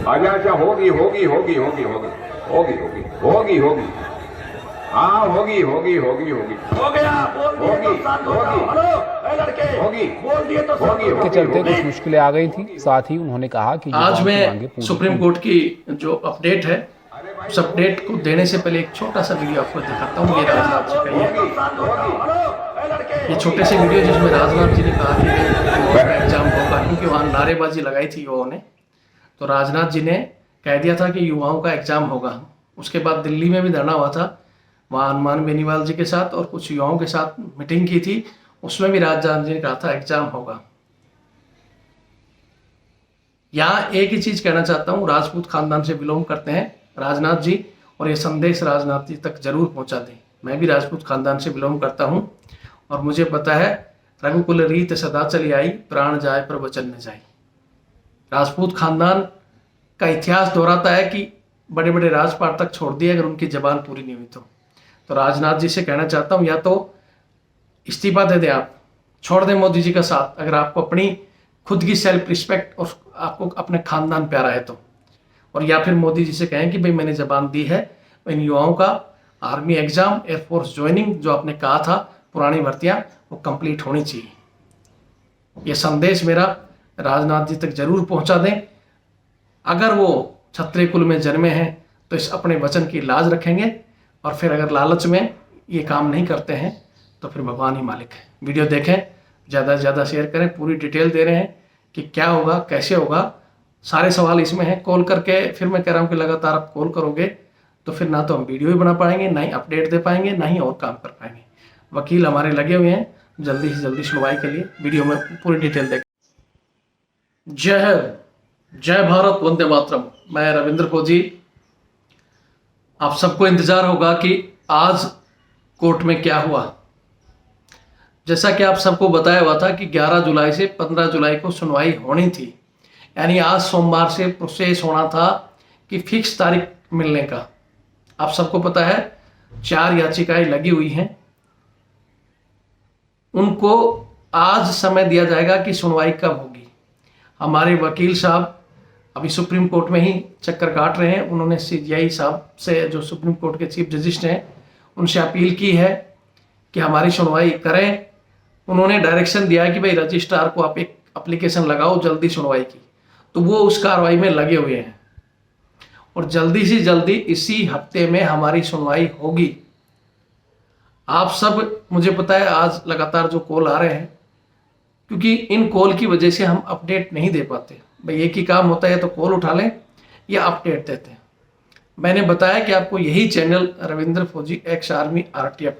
अच्छा होगी होगी होगी होगी होगी होगी होगी होगी होगी हाँ होगी होगी होगी होगी हो गया, बोल दिए तो शांत हो जाओ। हेलो ए लड़के, होगी बोल दिए तो शांत हो के जाओ। चलते कुछ मुश्किलें आ गई थी। साथ ही उन्होंने कहा कि आज युवाओं की मांगे मैं पूरी सुप्रीम होंगी। कोर्ट की जो अपडेट है उस अपडेट को देने से पहले एक छोटा सा वीडियो आपको दिखाता हूँ। ये राजनाथ जी का तो शांत हो जाओ। हेलो ए लड़के, ये छोटे से वीडियो जिसमें राजनाथ जी ने कहा कि युवाओं का एग्जाम होगा, क्योंकि वहाँ नारेबाजी लगाई थी युवाओं ने। तो राजनाथ जी ने कह दिया था कि युवाओं का एग्जाम होगा। उसके बाद दिल्ली में भी धरना हुआ था, वहाँ हनुमान बेनीवाल जी के साथ और कुछ युवाओं के साथ मीटिंग की थी, उसमें भी राजनाथ जी ने कहा था एग्जाम होगा। यहाँ एक ही चीज कहना चाहता हूँ, राजपूत खानदान से बिलोंग करते हैं राजनाथ जी, और ये संदेश राजनाथ जी तक जरूर पहुंचा दें। मैं भी राजपूत खानदान से बिलोंग करता हूँ और मुझे पता है रघुकुल रीत सदा चली आई, प्राण जाए पर वचन न जाए। राजपूत खानदान का इतिहास दोहराता है कि बड़े बड़े राजपाट तक छोड़ दिए अगर उनकी जबान पूरी नहीं हुई तो राजनाथ जी से कहना चाहता हूँ, या तो इस्तीफा दे दें, आप छोड़ दें मोदी जी का साथ अगर आपको अपनी खुद की सेल्फ रिस्पेक्ट और आपको अपने खानदान प्यारा है तो, और या फिर मोदी जी से कहें कि भाई मैंने जबान दी है, इन युवाओं का आर्मी एग्जाम, एयरफोर्स ज्वाइनिंग जो आपने कहा था पुरानी भर्तियां वो कंप्लीट होनी चाहिए। ये संदेश मेरा राजनाथ जी तक जरूर पहुंचा दें। अगर वो क्षत्रिय कुल में जन्मे हैं तो इस अपने वचन की लाज रखेंगे, और फिर अगर लालच में ये काम नहीं करते हैं तो फिर भगवान ही मालिक है। वीडियो देखें, ज़्यादा से ज़्यादा शेयर करें, पूरी डिटेल दे रहे हैं कि क्या होगा कैसे होगा, सारे सवाल इसमें हैं। कॉल करके फिर मैं कह रहा हूँ कि लगातार आप कॉल करोगे तो फिर ना तो हम वीडियो ही बना पाएंगे, ना ही अपडेट दे पाएंगे, ना ही और काम कर पाएंगे। वकील हमारे लगे हुए हैं जल्दी से जल्दी सुनवाई के लिए। वीडियो में पूरी डिटेल देखें। जय हिंद, जय भारत, वंदे मातरम। मैं रविंद्र फौजी। आप सबको इंतजार होगा कि आज कोर्ट में क्या हुआ। जैसा कि आप सबको बताया हुआ था कि 11 जुलाई से 15 जुलाई को सुनवाई होनी थी, यानी आज सोमवार से प्रोसेस होना था कि फिक्स तारीख मिलने का। आप सबको पता है 4 याचिकाएं लगी हुई हैं, उनको आज समय दिया जाएगा कि सुनवाई कब होगी। हमारे वकील साहब अभी सुप्रीम कोर्ट में ही चक्कर काट रहे हैं। उन्होंने सीजीआई साहब से, जो सुप्रीम कोर्ट के चीफ जस्टिस हैं, उनसे अपील की है कि हमारी सुनवाई करें। उन्होंने डायरेक्शन दिया है कि भाई रजिस्ट्रार को आप एक एप्लीकेशन लगाओ जल्दी सुनवाई की, तो वो उस कार्रवाई में लगे हुए हैं और जल्दी से जल्दी इसी हफ्ते में हमारी सुनवाई होगी। आप सब, मुझे पता है आज लगातार जो कॉल आ रहे हैं, क्योंकि इन कॉल की वजह से हम अपडेट नहीं दे पाते। भाई एक ही काम होता है, तो कॉल उठा लें या अपडेट देते हैं। मैंने बताया कि आपको यही चैनल रविंद्र फौजी एक्स आर्मी आरटीएफ,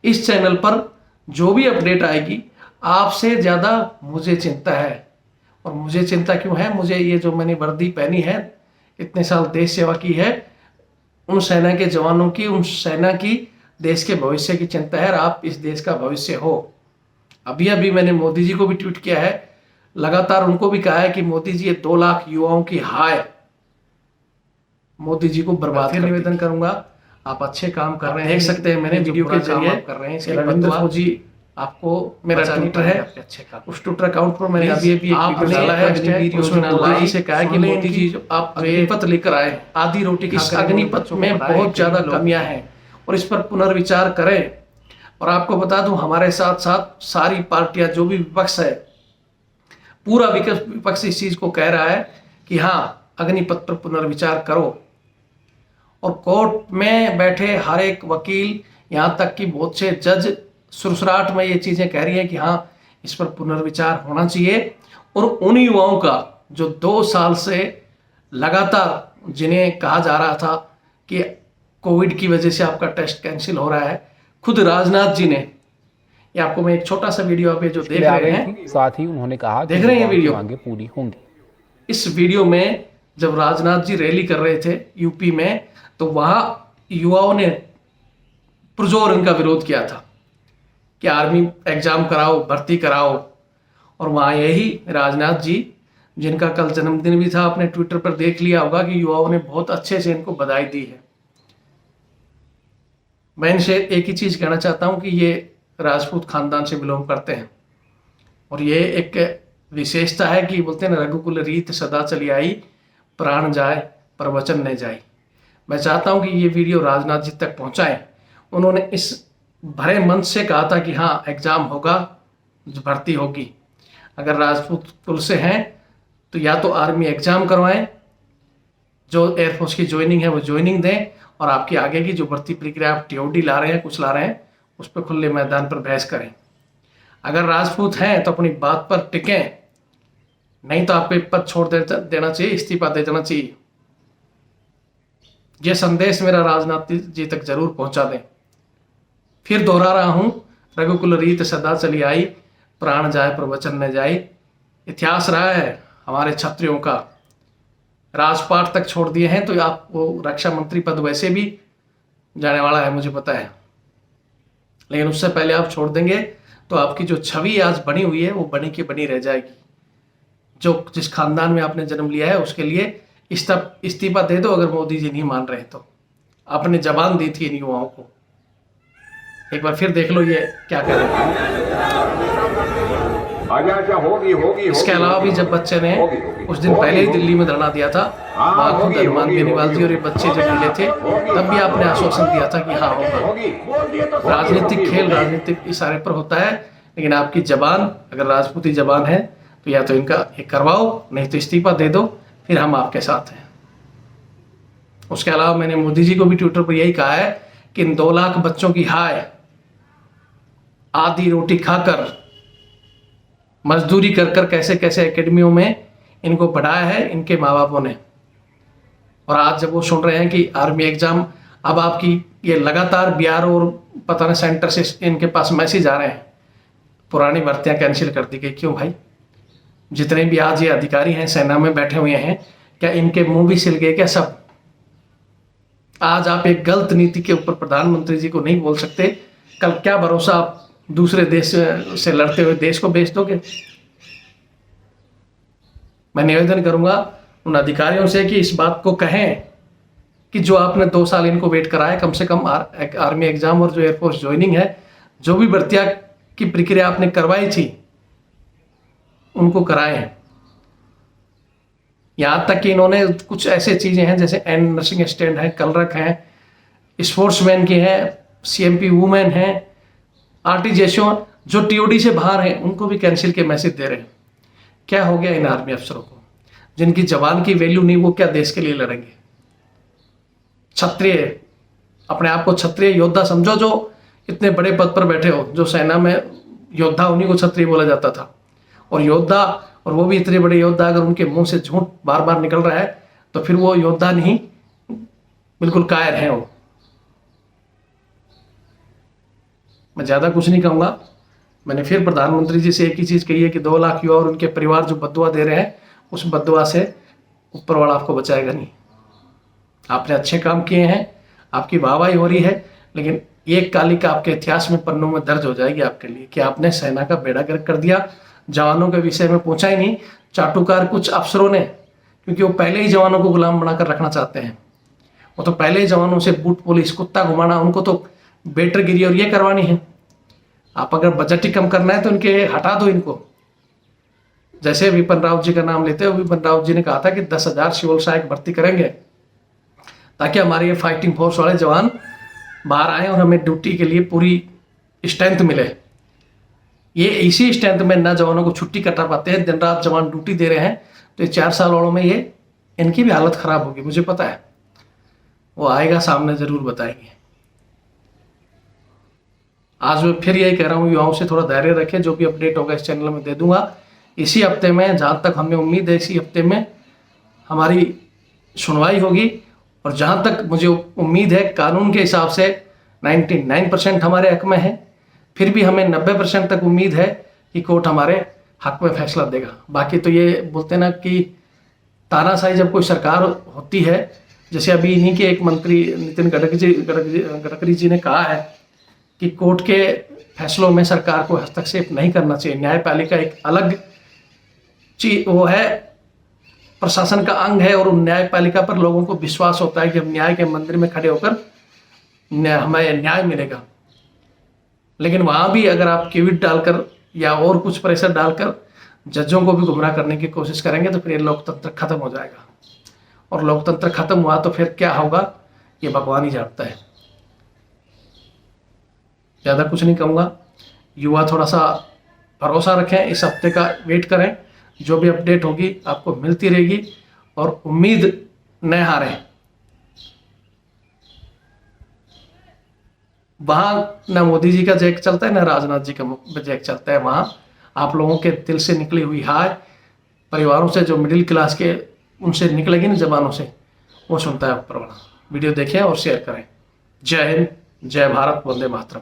इस चैनल पर जो भी अपडेट आएगी आपसे ज़्यादा मुझे चिंता है। और मुझे चिंता क्यों है, मुझे ये जो मैंने वर्दी पहनी है, इतने साल देश सेवा की है, उन सेना के जवानों की, उन सेना की देश के भविष्य की चिंता है। और आप इस देश का भविष्य हो। अभी अभी मैंने मोदी जी को भी ट्वीट किया है, लगातार उनको भी कहा है कि मोदी जी ये 2 लाख युवाओं की हाय मोदी जी को बर्बाद कर। निवेदन करूंगा, आप अच्छे काम कर रहे हैं, देख सकते हैं मैंने वीडियो के जरिए कर रहे हैं। रविंद्र फौजी, आपको मेरा ट्विटर है, उस ट्विटर अकाउंट पर मैंने अभी अभी एक वीडियो डाला है, उसमें मोदी जी से कहा है कि मोदी जी जो आप अग्निपथ लेकर आए, आधी रोटी, इस अग्निपथ में बहुत ज्यादा कमियां हैं और इस पर पुनर्विचार करें। और आपको बता दूं, हमारे साथ साथ सारी पार्टियां, जो भी विपक्ष है, पूरा विपक्ष इस चीज को कह रहा है कि हाँ अग्निपथ पर पुनर्विचार करो। और कोर्ट में बैठे हर एक वकील, यहाँ तक कि बहुत से जज सुरसराहट में ये चीजें कह रही है कि हाँ इस पर पुनर्विचार होना चाहिए। और उन युवाओं का जो 2 साल से लगातार, जिन्हें कहा जा रहा था कि कोविड की वजह से आपका टेस्ट कैंसिल हो रहा है, खुद राजनाथ जी ने, ये आपको मैं एक छोटा सा वीडियो आप जो देख रहे हैं, साथ ही उन्होंने कहा देख रहे हैं ये वीडियो, मांगे पूरी होंगी। इस वीडियो में जब राजनाथ जी रैली कर रहे थे यूपी में, तो वहां युवाओं ने पुरजोर इनका विरोध किया था कि आर्मी एग्जाम कराओ, भर्ती कराओ। और वहां यही राजनाथ जी, जिनका कल जन्मदिन भी था, अपने ट्विटर पर देख लिया होगा कि युवाओं ने बहुत अच्छे से इनको बधाई दी है। मैं इनसे एक ही चीज कहना चाहता हूं कि ये राजपूत खानदान से बिलोंग करते हैं और ये एक विशेषता है कि बोलते हैं ना, रघुकुल रीत सदा चली आई, प्राण जाए पर वचन न जाए। मैं चाहता हूं कि ये वीडियो राजनाथ जी तक पहुंचाएं। उन्होंने इस भरे मन से कहा था कि हाँ एग्ज़ाम होगा, भर्ती होगी। अगर राजपूत कुल से हैं तो या तो आर्मी एग्ज़ाम करवाएं, जो एयरफोर्स की ज्वाइनिंग है वो ज्वाइनिंग दें, और आपकी आगे की जो भर्ती प्रक्रिया आप टीओडी ला रहे हैं, कुछ ला रहे हैं, उस पर खुले मैदान पर बहस करें। अगर राजपूत हैं तो अपनी बात पर टिकें, नहीं तो आपको पद छोड़ देना चाहिए, इस्तीफा दे देना चाहिए। यह संदेश मेरा राजनाथ जी तक जरूर पहुंचा दें। फिर दोहरा रहा हूं, रघुकुल रीत सदा चली आई, प्राण जाए पर वचन न जाए। इतिहास रहा है हमारे क्षत्रियों का, राजपाट तक छोड़ दिए हैं, तो आपको रक्षा मंत्री पद वैसे भी जाने वाला है, मुझे पता है। लेकिन उससे पहले आप छोड़ देंगे तो आपकी जो छवि आज बनी हुई है वो बनी की बनी रह जाएगी। जो जिस खानदान में आपने जन्म लिया है उसके लिए इस्तीफा दे दो, अगर मोदी जी नहीं मान रहे तो। आपने जबान दी थी इन युवाओं को, एक बार फिर देख लो ये क्या करें। अच्छा होगी होगी। इसके अलावा भी जब बच्चे ने कुछ दिन पहले ही दिल्ली में धरना दिया था, वहाँ खुद हनुमान बेनीवाल जी और ये बच्चे जब मिले थे, तब भी आपने आश्वासन दिया था कि हाँ होगा। राजनीतिक खेल राजनीतिक इशारे पर होता है, लेकिन आपकी जबान अगर राजपूती जबान है तो या तो इनका ये करवाओ, नहीं तो इस्तीफा दे दो, फिर हम आपके साथ हैं। उसके अलावा मैंने मोदी जी को भी ट्विटर पर यही कहा है कि इन 2 लाख बच्चों की हाय आधी रोटी खाकर मजदूरी कर कर कैसे कैसे एकेडमियों में इनको पढ़ाया है इनके माँ बापों ने। और आज जब वो सुन रहे हैं कि आर्मी एग्जाम, अब आपकी ये लगातार बिहार और पता नहीं सेंटर से इनके पास मैसेज आ रहे हैं पुरानी भर्तियां कैंसिल कर दी गई। क्यों भाई? जितने भी आज ये अधिकारी हैं सेना में बैठे हुए हैं, क्या इनके मुंह भी सिल गए क्या सब? आज आप एक गलत नीति के ऊपर प्रधानमंत्री जी को नहीं बोल सकते, कल क्या भरोसा आप दूसरे देश से लड़ते हुए देश को बेच दोगे? मैं निवेदन करूंगा उन अधिकारियों से कि इस बात को कहें कि जो आपने 2 साल इनको वेट कराया, कम से कम आर्मी एग्जाम और जो एयरफोर्स ज्वाइनिंग है, जो भी भर्तियां की प्रक्रिया आपने करवाई थी उनको कराएं। यहां तक कि इन्होंने कुछ ऐसे चीजें हैं जैसे एन नर्सिंग असिस्टेंट है, कलरक हैं, स्पोर्ट्समैन की हैं, CMP वुमेन हैं, आरटीजेशो जो टीओडी से बाहर हैं, उनको भी कैंसिल के मैसेज दे रहे हैं। क्या हो गया इन आर्मी अफसरों को? जिनकी जवान की वैल्यू नहीं, वो क्या देश के लिए लड़ेंगे? क्षत्रिय, अपने आप को क्षत्रिय योद्धा समझो, जो इतने बड़े पद पर बैठे हो, जो सेना में योद्धा, उन्हीं को क्षत्रिय बोला जाता था। और योद्धा, और वो भी इतने बड़े योद्धा, अगर उनके मुंह से झूठ बार बार निकल रहा है तो फिर वो योद्धा नहीं, बिल्कुल कायर है वो। मैं ज़्यादा कुछ नहीं कहूँगा। मैंने फिर प्रधानमंत्री जी से एक ही चीज़ कही है कि 2 लाख युवा और उनके परिवार जो बददुआ दे रहे हैं, उस बददुआ से ऊपर वाला आपको बचाएगा नहीं। आपने अच्छे काम किए हैं, आपकी वाहवाही हो रही है, लेकिन एक कालिका आपके इतिहास में पन्नों में दर्ज हो जाएगी आपके लिए कि आपने सेना का बेड़ा गर्क कर दिया। जवानों के विषय में पूछा ही नहीं, चाटुकार कुछ अफसरों ने, क्योंकि वो पहले ही जवानों को गुलाम बनाकर रखना चाहते हैं। वो तो पहले ही जवानों से बूट पुलिस कुत्ता घुमाना, उनको तो बेटरगिरी और ये करवानी है। आप अगर बजट ही कम करना है तो इनके हटा दो इनको। जैसे विपिन रावत जी का नाम लेते हो, विपिन रावत जी ने कहा था कि 10,000 सिविल सहायक भर्ती करेंगे ताकि हमारे ये फाइटिंग फोर्स वाले जवान बाहर आए और हमें ड्यूटी के लिए पूरी स्ट्रेंथ मिले। ये इसी स्ट्रेंथ में ना जवानों को छुट्टी कटा पाते हैं, दिन रात जवान ड्यूटी दे रहे हैं, तो ये 4 साल वालों में ये इनकी भी हालत खराब होगी, मुझे पता है। वो आएगा सामने, जरूर बताएंगे। आज मैं फिर यही कह रहा हूँ, युवाओं से थोड़ा धैर्य रखें। जो भी अपडेट होगा इस चैनल में दे दूंगा। इसी हफ्ते में, जहाँ तक हमें उम्मीद है, इसी हफ्ते में हमारी सुनवाई होगी। और जहाँ तक मुझे उम्मीद है, कानून के हिसाब से 99% हमारे हक में है, फिर भी हमें 90% तक उम्मीद है कि कोर्ट हमारे हक में फैसला देगा। बाकी तो ये बोलते ना कि तानाशाही जब कोई सरकार होती है, जैसे अभी इन्हीं के एक मंत्री नितिन गडकरी जी ने कहा है कि कोर्ट के फैसलों में सरकार को हस्तक्षेप नहीं करना चाहिए। न्यायपालिका एक अलग चीज वो है, प्रशासन का अंग है, और न्यायपालिका पर लोगों को विश्वास होता है कि हम न्याय के मंदिर में खड़े होकर हमें न्याय मिलेगा। लेकिन वहाँ भी अगर आप केविट डालकर या और कुछ प्रेशर डालकर जजों को भी गुमराह करने की कोशिश करेंगे तो फिर ये लोकतंत्र खत्म हो जाएगा। और लोकतंत्र खत्म हुआ तो फिर क्या होगा ये भगवान ही जानता है। ज़्यादा कुछ नहीं कहूँगा। युवा थोड़ा सा भरोसा रखें, इस हफ्ते का वेट करें, जो भी अपडेट होगी आपको मिलती रहेगी और उम्मीद न हारें। वहाँ ना मोदी जी का जैक चलता है ना राजनाथ जी का जैक चलता है। वहाँ आप लोगों के दिल से निकली हुई हाय, परिवारों से जो मिडिल क्लास के उनसे निकलेगी ना जबानों से, वो सुनता है ऊपर वाला। वीडियो देखें और शेयर करें। जय हिंद, जय भारत, वंदे मातरम।